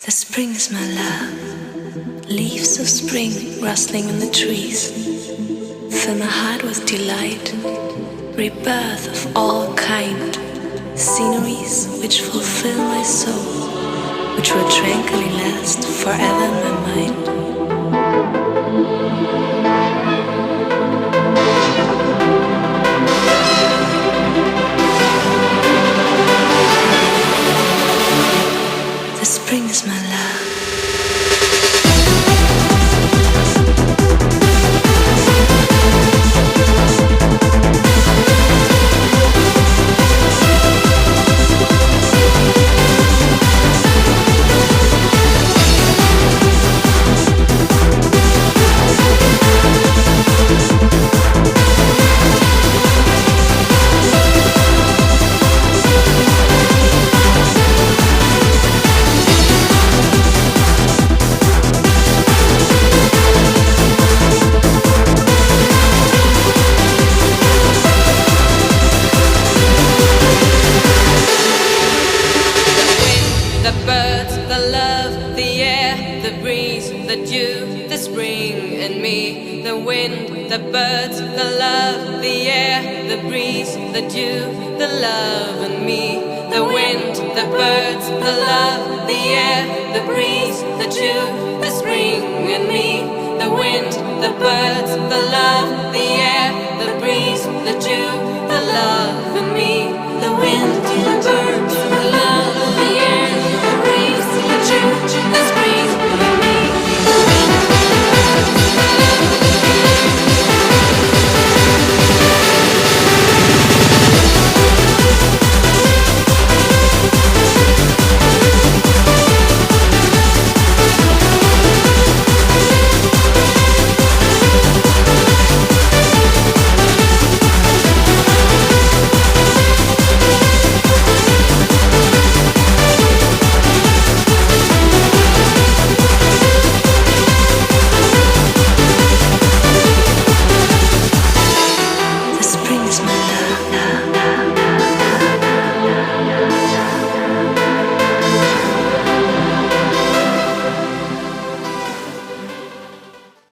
The spring is my love, leaves of spring rustling in the trees. Fill my heart with delight, rebirth of all kind, sceneries which fulfill my soul, which will tranquilly last forever in my mind. The spring is my love. The birds, the love, the air, the breeze, the dew, the spring and me. The wind, the birds, the love, the air, the breeze, the dew, the love and me. The wind, the birds, the love, the air, the breeze, the dew, the spring and me. The wind, the birds, the love, the air, the breeze, the dew, the love.